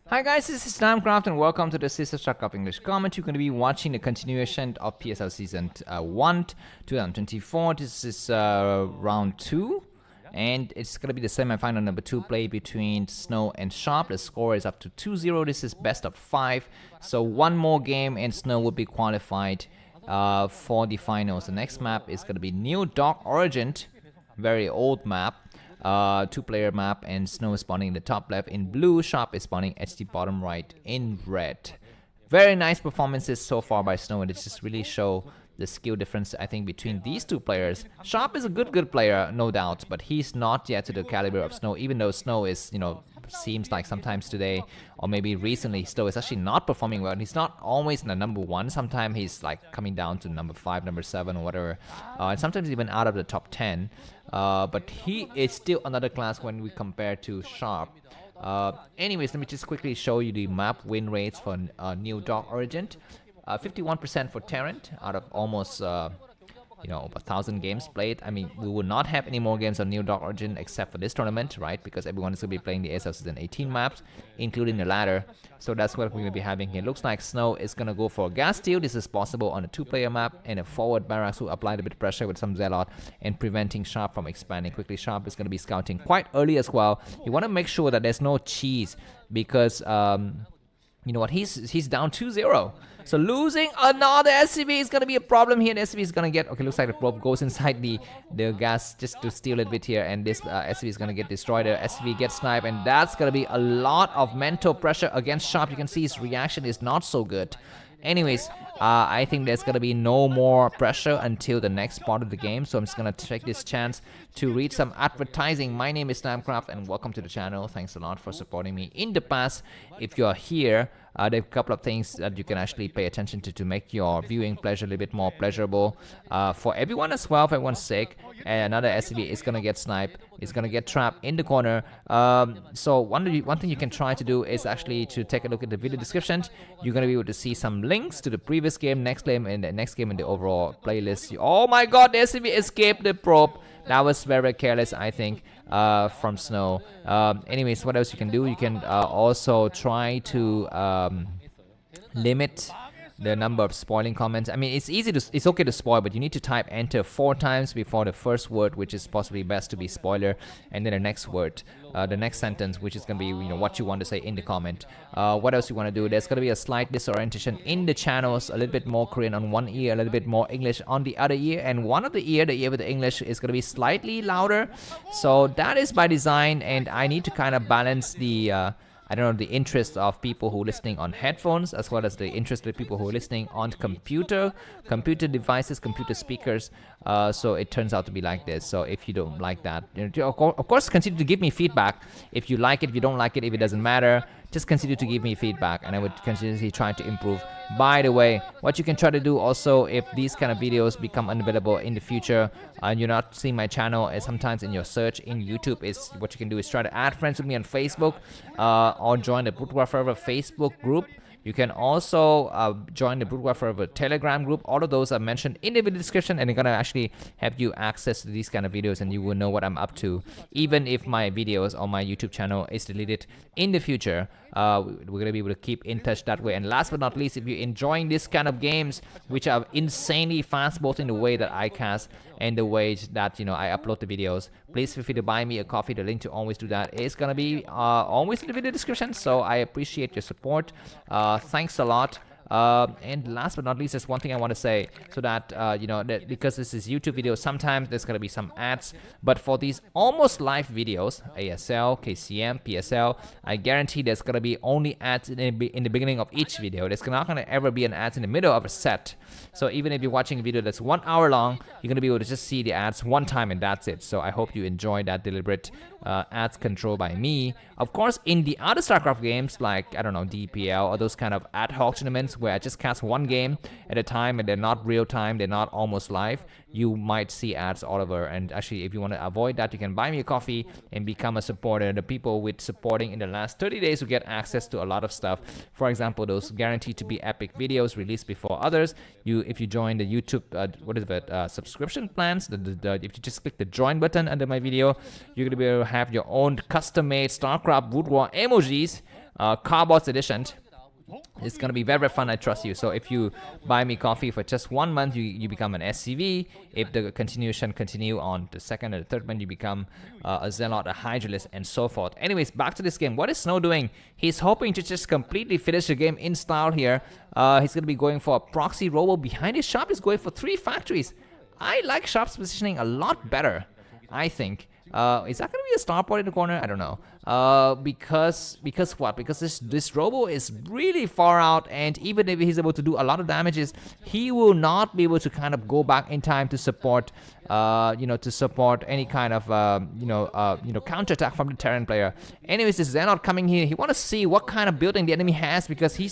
Hi guys, this is Namcraft and welcome to the Sister Starcraft English comment. You're going to be watching the continuation of PSL Season 1 2024. This is round 2 and it's going to be the semi-final number 2 play between Snow and Sharp. The score is up to 2-0. This is best of 5. So one more game and Snow will be qualified for the finals. The next map is going to be New Dark Origin, very old map. 2-player map, and Snow is spawning in the top left in blue, Sharp is spawning at the bottom right in red. Very nice performances so far by Snow, and it just really show the skill difference, I think, between these two players. Sharp is a good player, no doubt, but he's not yet to the caliber of Snow, even though Snow is, seems like sometimes today, or maybe recently, Snow is actually not performing well. He's not always in the number 1. Sometimes he's like coming down to number 5, number 7, or whatever, and sometimes even out of the top 10. But he is still another class when we compare to Sharp. Anyways, let me just quickly show you the map win rates for New Dark Origin. 51% for Terran out of almost over 1,000 games played. I mean, we will not have any more games on New Dark Origin except for this tournament, right? Because everyone is going to be playing the ASL Season 18 maps, including the ladder. So that's what we're going to be having here. Looks like Snow is going to go for a gas steal. This is possible on a 2-player map, and a forward barracks will apply a bit of pressure with some Zealot and preventing Sharp from expanding quickly. Sharp is going to be scouting quite early as well. You want to make sure that there's no cheese because you know what, he's down 2-0. So losing another SCV is going to be a problem here. The SCV is going to get, okay, looks like the probe goes inside the gas just to steal it a bit here, and this SCV is going to get destroyed. The SCV gets sniped, and that's going to be a lot of mental pressure against Sharp. You can see his reaction is not so good. Anyways, I think there's going to be no more pressure until the next part of the game. So I'm just going to take this chance to read some advertising. My name is Namcraft and welcome to the channel. Thanks a lot for supporting me in the past. If you're here, there are a couple of things that you can actually pay attention to make your viewing pleasure a little bit more pleasurable for everyone as well, for everyone's sake. And another SCV is going to get sniped. It's going to get trapped in the corner. So one thing you can try to do is actually to take a look at the video description. You're going to be able to see some links to the previous game, next game, and the next game in the overall playlist. Oh my god, the SCV escaped the probe. That was very careless, I think, from Snow. Anyways, what else you can do? You can also try to limit the number of spoiling comments. I mean, it's okay to spoil, but you need to type enter 4 times before the first word, which is possibly best to be spoiler, and then the next word, the next sentence, which is going to be what you want to say in the comment. What else you want to do? There's going to be a slight disorientation in the channels, a little bit more Korean on one ear, a little bit more English on the other ear, and one of the ear with the English is going to be slightly louder. So that is by design, and I need to kind of balance the the interest of people who are listening on headphones, as well as the interest of people who are listening on computer devices, computer speakers. So it turns out to be like this. So if you don't like that, of course, consider to give me feedback. If you like it, if you don't like it, if it doesn't matter, just consider to give me feedback, and I would continuously try to improve. By the way, what you can try to do also, if these kind of videos become unavailable in the future and you're not seeing my channel, is sometimes in your search in YouTube, is what you can do is try to add friends with me on Facebook, or join the broodwar Forever Facebook group. You can also join the broodwar Forever Telegram group. All of those are mentioned in the video description, and they're gonna actually have you access to these kind of videos, and you will know what I'm up to, even if my videos on my YouTube channel is deleted in the future. We're gonna be able to keep in touch that way. And last but not least, if you're enjoying this kind of games, which are insanely fast, both in the way that I cast and the way that I upload the videos, please feel free to buy me a coffee. The link to always do that is gonna be always in the video description. So I appreciate your support. Thanks a lot. And last but not least, there's one thing I want to say, so that that because this is YouTube video, sometimes there's gonna be some ads, but for these almost live videos, ASL, KCM, PSL, I guarantee there's gonna be only ads in the beginning of each video. There's not gonna ever be an ads in the middle of a set. So even if you're watching a video that's 1 hour long, you're gonna be able to just see the ads one time, and that's it. So I hope you enjoy that deliberate ads control by me. Of course, in the other Starcraft games, like I don't know, DPL or those kind of ad hoc tournaments where I just cast one game at a time and they're not real time, they're not almost live, you might see ads all over. And actually, if you want to avoid that, you can buy me a coffee and become a supporter. The people with supporting in the last 30 days will get access to a lot of stuff. For example, those guaranteed to be epic videos released before others. If you join the YouTube subscription plans, if you just click the join button under my video, you're gonna be able to have your own custom-made Starcraft broodwar emojis Carbots edition. It's gonna be very, very fun. I trust you. So if you buy me coffee for just 1 month, you become an SCV. If the continuation continue on the second or the third month, you become a Zealot, a Hydralisk, and so forth. Anyways, back to this game. What is Snow doing? He's hoping to just completely finish the game in style here. He's gonna be going for a proxy robo. Behind his Sharp is going for 3 factories. I like Sharp's positioning a lot better, I think. Is that gonna be a starport in the corner? I don't know. Because what? Because this robo is really far out, and even if he's able to do a lot of damages, he will not be able to kind of go back in time to support, to support any kind of counter attack from the Terran player. Anyways, this Zealot coming here. He want to see what kind of building the enemy has, because he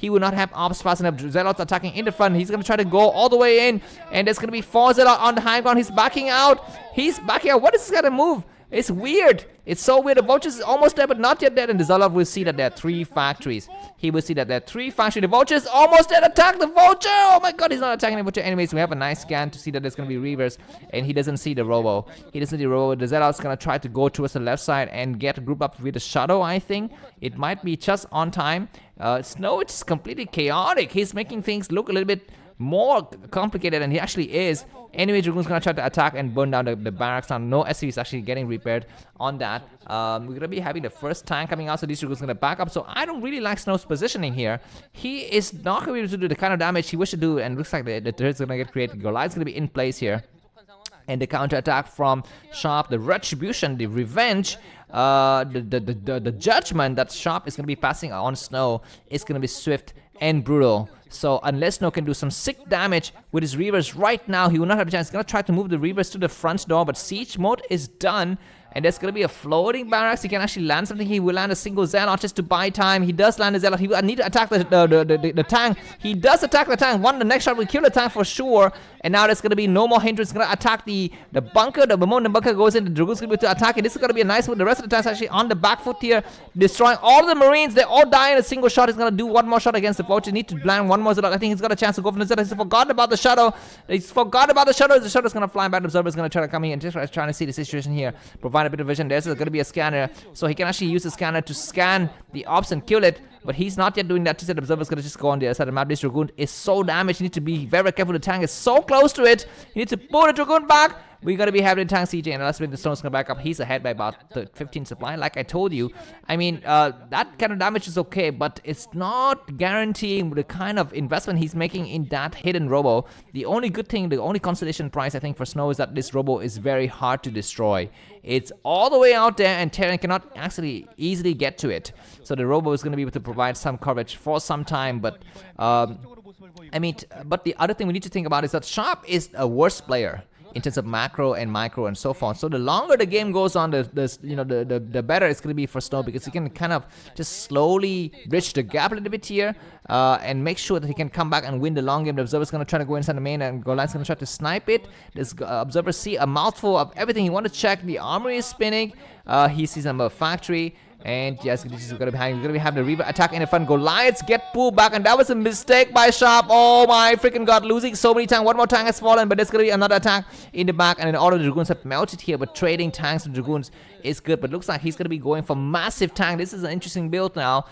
will not have ops fast enough. Zealot's attacking in the front. He's gonna try to go all the way in, and there's gonna be 4 Zealot on the high ground. He's backing out. What is this gonna move? It's weird. It's so weird. The Vultures is almost there, but not yet dead. And the Zealot will see that there are 3 factories. He will see that there are 3 factories. The Vulture is almost dead. Attack the Vulture! Oh my god, he's not attacking the Vulture. Anyways, we have a nice scan to see that there's going to be Reavers. And he doesn't see the Robo. He doesn't see the Robo. The Zealot's going to try to go towards the left side and get grouped up with the Shadow, I think. It might be just on time. Snow, it's completely chaotic. He's making things look a little bit more complicated than he actually is. Anyway, Dragoon's gonna try to attack and burn down the barracks now. No SCV is actually getting repaired on that. We're gonna be having the first tank coming out, so this Dragoon's gonna back up. So I don't really like Snow's positioning here. He is not gonna be able to do the kind of damage he wished to do, and looks like the turret's gonna get created. Goliath's gonna be in place here. And the counter attack from Sharp, the retribution, the revenge, the judgment that Sharp is gonna be passing on Snow is gonna be swift and brutal. So unless Snow can do some sick damage with his Reavers right now, he will not have a chance. He's gonna try to move the Reavers to the front door, but siege mode is done. And there's gonna be a floating barracks. He can actually land something. He will land a single Zealot just to buy time. He does land a Zealot. He will need to attack the tank. He does attack the tank. The next shot will kill the tank for sure. And now there's gonna be no more hindrance. He's gonna attack the bunker. The moment the bunker goes in, the Dragoon's gonna be able to attack it. This is gonna be a nice one. The rest of the tanks actually on the back foot here, destroying all the Marines. They all die in a single shot. He's gonna do one more shot against the Vulture. Need to land one more Zealot. I think he's got a chance to go for the Zealot. He's forgotten about the Shadow. He's forgot about the Shadow. The Shadow's gonna fly back. The Observer's gonna try to come in and just trying to see the situation here. Provide a bit of vision. There's going to be a scanner, so he can actually use the scanner to scan the ops and kill it, but he's not yet doing that. Just the Observer's going to just go on the other side of the map. This Dragoon is so damaged. You need to be very careful. The tank is so close to it. You need to pull the Dragoon back. We're going to be having the tank CJ, and let's bring the Stone's going to back up. He's ahead by about 15 supply, like I told you. I mean, that kind of damage is okay, but it's not guaranteeing the kind of investment he's making in that hidden Robo. The only good thing, the only consolation price, I think, for Snow is that this Robo is very hard to destroy. It's all the way out there, and Terran cannot actually easily get to it. So the Robo is going to be able to provide some coverage for some time, but but the other thing we need to think about is that Sharp is a worse player in terms of macro and micro and so forth. So the longer the game goes on, the better it's going to be for Snow, because he can kind of just slowly bridge the gap a little bit here and make sure that he can come back and win the long game. The Observer's going to try to go inside the main, and Goliath's going to try to snipe it. This Observer see a mouthful of everything. He want to check. The armory is spinning. He sees a factory. And yes, this is going to be behind. We're going to have the Reaver attack in the front. Goliaths get pulled back, and that was a mistake by Sharp. Oh my freaking god, losing so many tanks. One more tank has fallen, but there's going to be another attack in the back, and then all of the Dragoons have melted here. But trading tanks with Dragoons is good, but looks like he's going to be going for massive tank. This is an interesting build now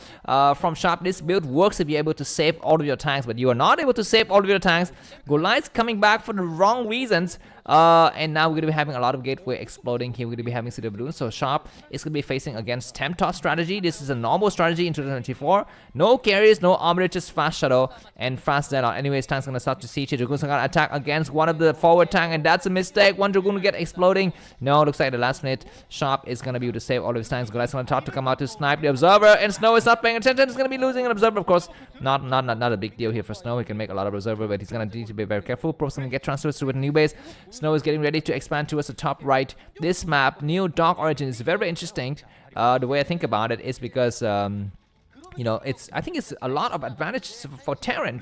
from Sharp. This build works if you're able to save all of your tanks, but you are not able to save all of your tanks. Goliath's coming back for the wrong reasons. And now we're going to be having a lot of gateway exploding here. We're going to be having City of Balloons. So Sharp is going to be facing against Temptoss strategy. This is a normal strategy in 2024. No carriers, no armor, just fast Shadow and fast Zealot. Anyways, tank's going to start to siege here. Dragoon's going to attack against one of the forward tank, and that's a mistake. One Dragoon will get exploding. No, looks like the last minute Sharp is going to be able to save all of his tanks. Goliath's going to start to come out to snipe the Observer, and Snow is not paying attention. He's going to be losing an Observer, of course. Not a big deal here for Snow. He can make a lot of Observer, but he's going to need to be very careful. Pro's going to get transferred to a new base. Snow is getting ready to expand towards the top right. This map, New Dark Origin, is very interesting. The way I think about it is because I think it's a lot of advantage for Terran.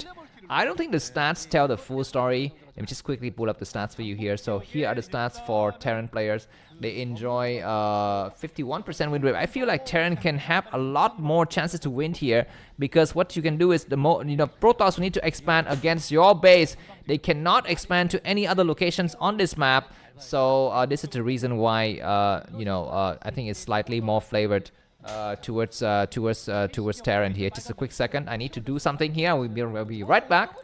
I don't think the stats tell the full story. Let me just quickly pull up the stats for you here. So here are the stats for Terran players. They enjoy 51% win rate. I feel like Terran can have a lot more chances to win here, because what you can do is Protoss will need to expand against your base. They cannot expand to any other locations on this map. So this is the reason why I think it's slightly more flavored towards Terran here. Just a quick second. I need to do something here. We'll be right back.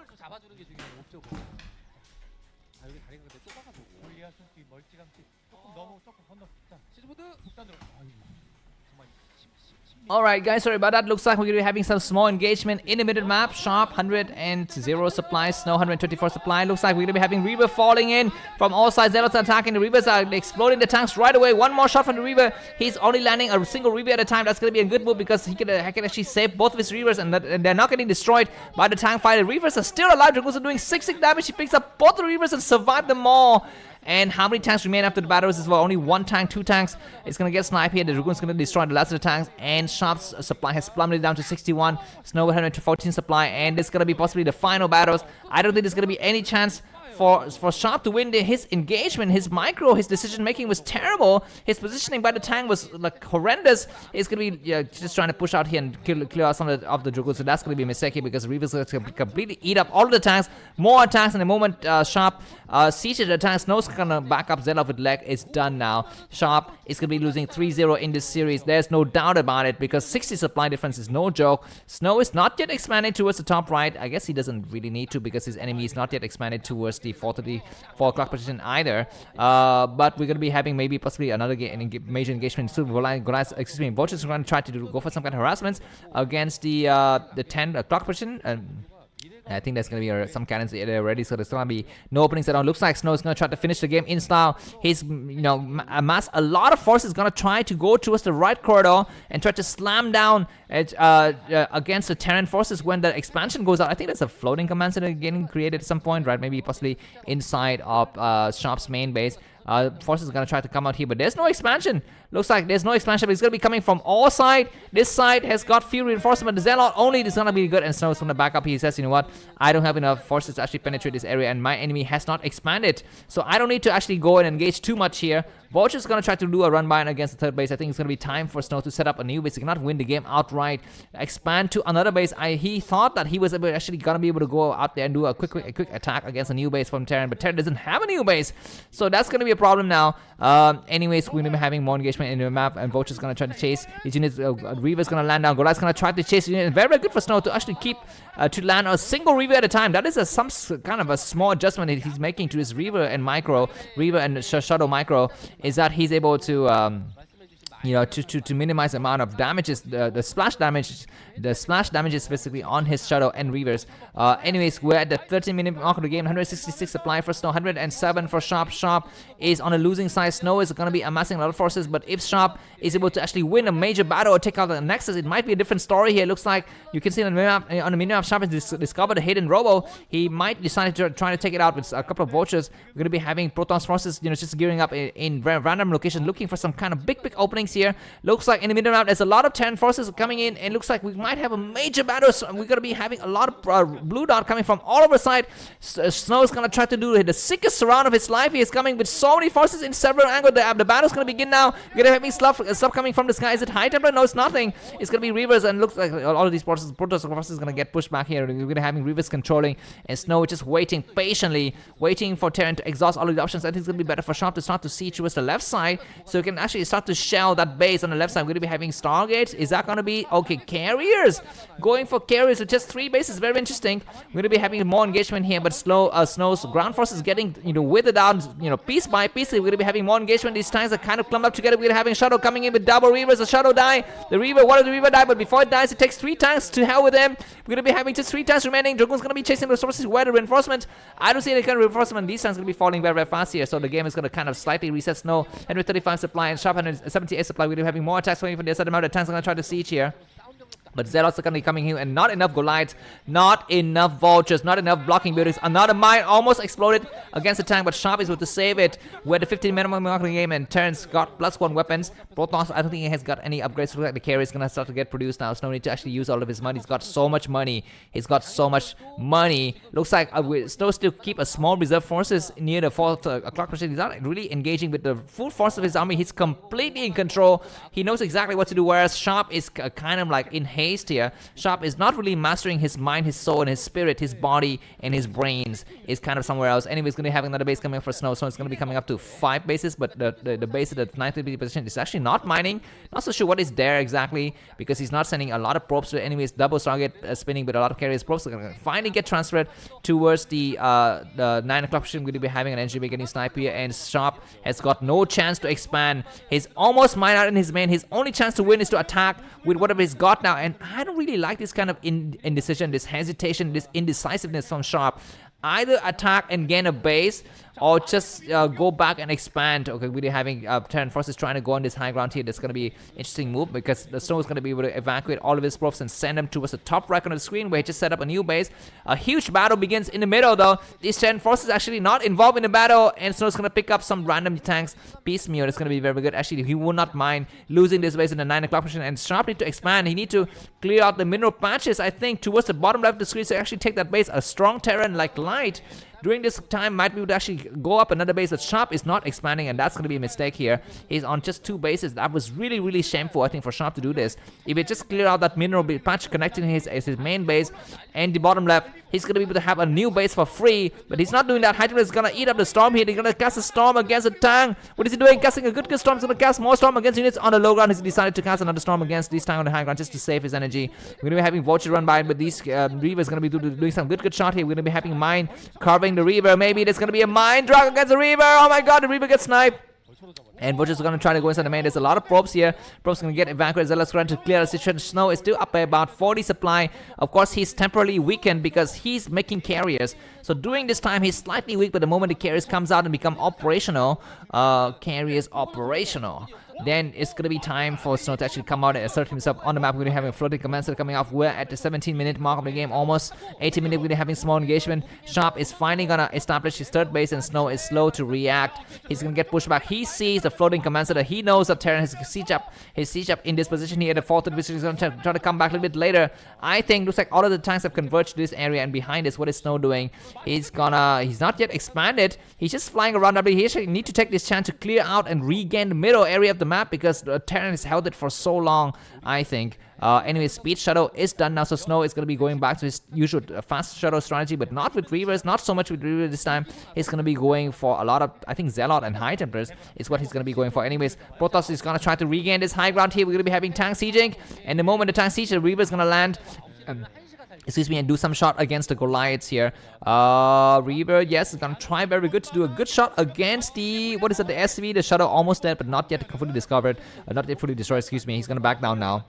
Alright guys, sorry about that. Looks like we're going to be having some small engagement in the middle map. Sharp 100 supply, Snow 124 supply. Looks like we're going to be having Reaver falling in from all sides. Zealots are attacking. The Reavers are exploding the tanks right away. One more shot from the Reaver. He's only landing a single Reaver at a time. That's going to be a good move because he can actually save both of his Reavers and they're not getting destroyed by the tank fighter. The Reavers are still alive. Dragoons are doing 6 damage. He picks up both the Reavers and survived them all. And how many tanks remain after the battles as well? Only 1 tank, 2 tanks. It's going to get sniped here. The Dragoon's going to destroy the last of the tanks. And Sharp's supply has plummeted down to 61. Snow 114 supply. And this is going to be possibly the final battles. I don't think there's going to be any chance for Sharp to win his engagement. His micro, his decision making was terrible. His positioning by the tank was like horrendous. It's gonna be just trying to push out here and clear out some of the Dragoons. So that's gonna be a mistake here because Reaver's gonna completely eat up all of the tanks. More attacks in the moment. Sharp sieges the tanks. Snow's gonna back up Zelle with leg. It's done now. Sharp is gonna be losing 3-0 in this series. There's no doubt about it because 60 supply difference is no joke. Snow is not yet expanding towards the top right. I guess he doesn't really need to because his enemy is not yet expanded towards the 4 o'clock position either. But we're going to be having maybe possibly another major engagement soon. Vultures are going to try to go for some kind of harassments against the 10 o'clock position. I think there's going to be some cannons there already, so there's going to be no openings at all. Looks like Snow is going to try to finish the game in style. He's, amassed a lot of forces, going to try to go towards the right corridor and try to slam down against the Terran forces when the expansion goes out. I think there's a floating command center getting created at some point, right? Maybe possibly inside of Sharp's main base. Forces are going to try to come out here, but there's no expansion. Looks like there's no expansion, but it's going to be coming from all sides. This side has got few reinforcement. The Zelle only is going to be good, and Snow's going to back up. He says, you know what, I don't have enough forces to actually penetrate this area, and my enemy has not expanded. So I don't need to actually go and engage too much here. Vulture's going to try to do a run by against the third base. I think it's going to be time for Snow to set up a new base. He cannot win the game outright. Expand to another base. He thought that he was actually going to be able to go out there and do a quick attack against a new base from Terran, but Terran doesn't have a new base. So that's going to be a problem now. Anyways, we're going to be having more engagement in the map, and Vulture's going to try to chase these units. Reaver's going to land down. Goliath's going to try to chase the unit. Very, very good for Snow to actually keep to land a single Reaver at a time. That is some kind of a small adjustment that he's making to his Reaver and Shadow Micro, is that he's able to to minimize the amount of damages, the splash damage is basically on his Shadow and Reavers. Anyways, we're at the 13-minute mark of the game. 166 supply for Snow, 107 for Sharp. Sharp is on a losing side. Snow is going to be amassing a lot of forces, but if Sharp is able to actually win a major battle or take out the Nexus, it might be a different story here. It looks like you can see on the minimap, Sharp has discovered a hidden robo. He might decide to try to take it out with a couple of Vultures. We're going to be having Protoss forces, just gearing up in random location, looking for some kind of big openings here. Looks like in the middle round there's a lot of Terran forces coming in, and looks like we might have a major battle. So we're gonna be having a lot of blue dot coming from all over the side. Snow is gonna try to do the sickest surround of his life. He is coming with so many forces in several angles. The battle's gonna begin now. We're gonna have stuff coming from the sky. Is it High Templar? No, it's nothing. It's gonna be Reavers, and looks like all of these forces, Protoss forces, is gonna get pushed back here. We're gonna having Reavers controlling, and Snow just waiting patiently, waiting for Terran to exhaust all of the options. I think it's gonna be better for Sharp to start to siege towards the left side, so we can actually start to shell that base on the left side. We're going to be having Stargates. Is that going to be okay? Carriers, going for carriers with just 3 bases. Very interesting. We're going to be having more engagement here, but Snow's ground forces getting withered out, piece by piece. We're going to be having more engagement. These tanks are kind of clumped up together. We're going to having Shadow coming in with double Reavers. The Shadow die. The Reaver, one of the Reaver die, but before it dies, it takes 3 tanks. To hell with them. We're going to be having just 3 tanks remaining. Dragoon's going to be chasing the resources. Where the reinforcement? I don't see any kind of reinforcement. These tanks are going to be falling very, very fast here, so the game is going to kind of slightly reset. Snow 135 supply and Sharp 178 supply. We're going to be having more attacks waiting for the other amount of tanks are going to try to siege here. But Zealots are going to be coming here, and not enough Goliaths, not enough Vultures, not enough blocking buildings. Another mine almost exploded against the tank, but Sharp is able to save it. We're at the 15-minute mark of the game, and Terran's got +1 weapons. Protoss, I don't think he has got any upgrades. Looks like the carry is going to start to get produced now. So no need to actually use all of his money. He's got so much money. Looks like Snow still keep a small reserve forces near the 4 o'clock position. He's not really engaging with the full force of his army. He's completely in control. He knows exactly what to do, whereas Sharp is kind of like in haste here. Sharp is not really mastering his mind, his soul, and his spirit, his body, and his brains is kind of somewhere else. Anyways, going to be having another base coming up for Snow. So it's going to be coming up to 5 bases, but the base at the 9th position is actually not mining. Not so sure what is there exactly, because he's not sending a lot of probes to it. Anyways, double target spinning, but a lot of carriers probes are going to finally get transferred towards the 9 o'clock position. Going to be having an NGB getting sniped here, and Sharp has got no chance to expand. He's almost mined out in his main. His only chance to win is to attack with whatever he's got now, and I don't really like this kind of indecision, this hesitation, this indecisiveness from Sharp. Either attack and gain a base, or just go back and expand. Okay, we're having Terran forces trying to go on this high ground here. That's going to be an interesting move, because the Snow is going to be able to evacuate all of his probes and send them towards the top right on the screen, where he just set up a new base. A huge battle begins in the middle, though. These Terran forces actually not involved in the battle, and Snow is going to pick up some random tanks piecemeal. That's going to be very good. Actually, he will not mind losing this base in the 9 o'clock position, and Sharp need to expand. He need to clear out the mineral patches, I think, towards the bottom left of the screen, so actually take that base. A strong Terran like Light during this time might be able to actually go up another base, but Sharp is not expanding, and that's going to be a mistake here. He's on just 2 bases. That was really shameful, I think, for Sharp to do this. If he just clear out that mineral patch connecting his main base and the bottom left, he's going to be able to have a new base for free, but he's not doing that. Hydra is going to eat up the storm here. He's going to cast a storm against the tank. What is he doing? Casting a good storm. He's going to cast more storm against units on the low ground. He's decided to cast another storm against this tank on the high ground just to save his energy. We're going to be having Vulture run by it, but these Reaver is going to be doing some good shot here. We're going to be having Mine carving the Reaver. Maybe there's going to be a Mine drag against the Reaver. Oh my god, the Reaver gets sniped. And Vulture's going to try to go inside the main. There's a lot of probes here. Probes going to get evacuated. Zella's trying to clear the situation. Snow is still up by about 40 supply. Of course, he's temporarily weakened because he's making carriers. So during this time, he's slightly weak, but the moment the carriers comes out and become operational, carriers operational, then it's going to be time for Snow to actually come out and assert himself on the map. We're going to have a floating command center coming off. We're at the 17-minute mark of the game, almost 18 minutes. We're going to having small engagement. Sharp is finally going to establish his 3rd base, and Snow is slow to react. He's going to get pushed back. He sees the floating command center. He knows that Terran has siege up in this position here at the 4th division. He's going to try to come back a little bit later. I think looks like all of the tanks have converged to this area, and behind this, what is Snow doing? He's not yet expanded. He's just flying around. He actually need to take this chance to clear out and regain the middle area of the map, because Terran has held it for so long, I think. Anyway, Speed Shuttle is done now, so Snow is going to be going back to his usual fast shuttle strategy, but not with Reavers, not so much with Reavers this time. He's going to be going for a lot of, I think, Zealot and High Templars is what he's going to be going for. Anyways, Protoss is going to try to regain this high ground here. We're going to be having tank sieging, and the moment the tank siege, the Reaver is going to land. And do some shot against the Goliaths here. Reaver, yes, is gonna try very good to do a good shot against the, what is it, the SV, the shuttle almost dead, but not yet fully discovered, not yet fully destroyed, excuse me. He's gonna back down now.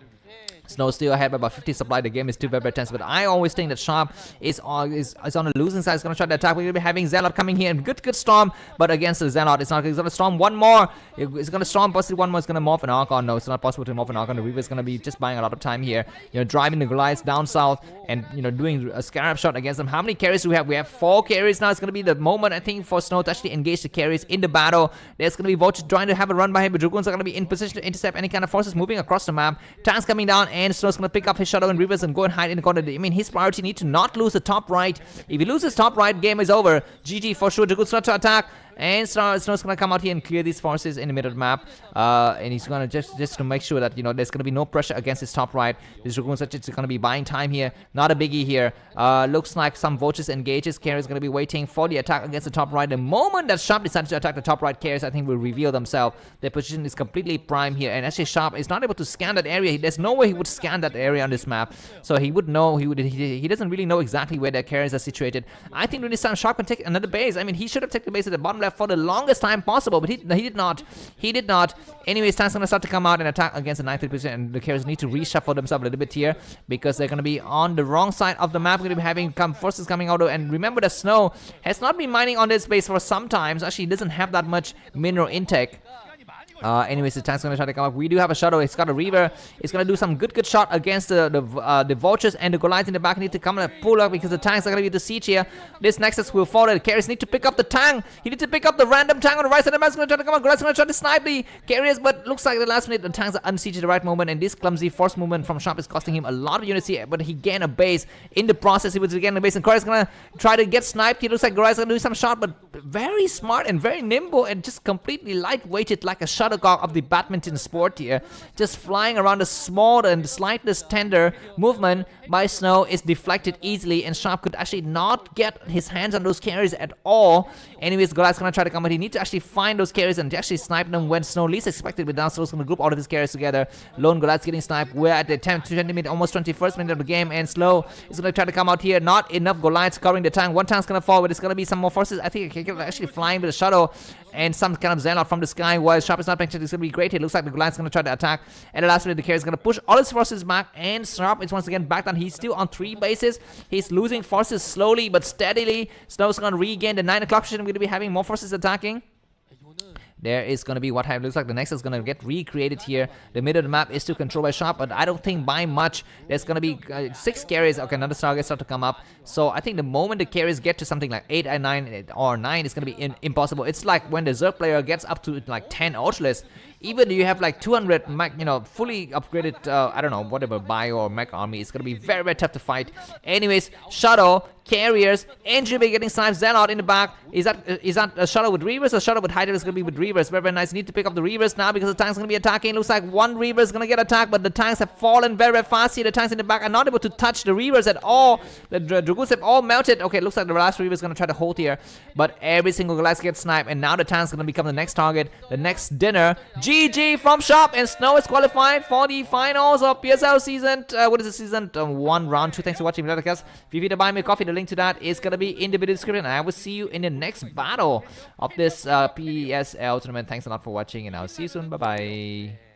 Snow still ahead by about 50 supply. The game is still very tense, but I always think that Sharp is on the losing side. He's going to try to attack. We're going to be having Zealot coming here, and good storm, but against the Zealot, it's not. He's going to storm one more. He's going to storm possibly one more. It's going to morph an Archon. No, it's not possible to morph an Archon. The Reaver is going to be just buying a lot of time here, driving the Goliaths down south, and doing a Scarab shot against them. How many carries do we have? We have 4 carries now. It's going to be the moment, I think, for Snow to actually engage the carries in the battle. There's going to be Vulture trying to have a run by him, but Dragoons are going to be in position to intercept any kind of forces moving across the map. Tanks coming down, and Snow's going to pick up his Shadow and Reavers and go and hide in the corner. I mean, his priority need to not lose the top right. If he loses top right, game is over. GG for sure. Dragoons start to attack. And Snow's gonna come out here and clear these forces in the middle of the map, and he's gonna just to make sure that there's gonna be no pressure against his top right. These Dragoons are just gonna be buying time here, not a biggie here. Looks like some Vultures engages. Carriers gonna be waiting for the attack against the top right. The moment that Sharp decides to attack the top right, carriers I think will reveal themselves. Their position is completely prime here, and actually Sharp is not able to scan that area. There's no way he would scan that area on this map, so he would know. He doesn't really know exactly where their carriers are situated. I think during this time Sharp can take another base. I mean, he should have taken the base at the bottom left for the longest time possible, but he did not. He did not. Anyways, tank's gonna start to come out and attack against the 9th position, and the carriers need to reshuffle themselves a little bit here because they're gonna be on the wrong side of the map. We're gonna be having forces coming out, and remember that Snow has not been mining on this base for some time. Actually, he doesn't have that much mineral intake. Anyways, the tank's gonna try to come up. We do have a shuttle. It's got a Reaver. It's gonna do some good shot against the Vultures and the Goliaths in the back. Need to come and pull up because the tanks are gonna be the siege here. This Nexus will fall. The carriers need to pick up the tank. He needs to pick up the random tank on the right side. The man's gonna try to come up. Goliath's gonna try to snipe the carriers, but looks like the last minute the tanks are unsieged at the right moment, and this clumsy force movement from Sharp is costing him a lot of units here. But he gained a base in the process. He was getting a base, and Goliath's gonna try to get sniped. He looks like Goliath's gonna do some shot, but very smart and very nimble and just completely lightweighted like a shuttle. shuttlecock of the badminton sport here, just flying around the small and slightest tender movement by Snow is deflected easily, and Sharp could actually not get his hands on those carries at all. Anyways, Goliath's gonna try to come, but he needs to actually find those carries and actually snipe them when Snow least expected. But now Snow's gonna group all of his carries together. Lone Goliath's getting sniped. We're at the 20 minute, almost 21st minute of the game, and Slow is gonna try to come out here. Not enough Goliaths covering the tank. One tank's gonna fall, but it's gonna be some more forces. I think he can actually flying with a shuttle and some kind of Zelle from the sky while Sharp is not paying attention. It's gonna be great. It looks like the Goliath's gonna try to attack. And the last minute, the carry is gonna push all his forces back, and Sharp is once again back down. He's still on 3 bases. He's losing forces slowly but steadily. Snow's gonna regain the 9 o'clock position. I'm gonna be having more forces attacking. There is going to be what looks like the next is going to get recreated here. The middle of the map is still controlled by Sharp, but I don't think by much. There's going to be 6 carries. Okay, another target start to come up. So I think the moment the carries get to something like 8 and 9 or 9, it's going to be impossible. It's like when the Zerg player gets up to like 10 Ultralists. Even though you have like 200 mech, fully upgraded, I don't know, whatever, bio or mech army, it's gonna be very, very tough to fight. Anyways, Shuttle, carriers, NGB getting sniped, Zelle out in the back. Is that a Shuttle with Reavers or Shuttle with Hider? It's gonna be with Reavers. Very, very nice. You need to pick up the Reavers now because the tank's gonna be attacking. Looks like one Reaver is gonna get attacked, but the tanks have fallen very, very fast here. The tanks in the back are not able to touch the Reavers at all. The Dragoons have all melted. Okay, looks like the last Reaver is gonna try to hold here, but every single Goliath gets sniped, and now the tank's gonna become the next target, the next dinner. GG from Sharp, and Snow is qualified for the finals of PSL season. What is the season 1 round 2? Thanks for watching. If you need to buy me a coffee, the link to that is gonna be in the video description. And I will see you in the next battle of this PSL tournament. Thanks a lot for watching, and I'll see you soon. Bye bye.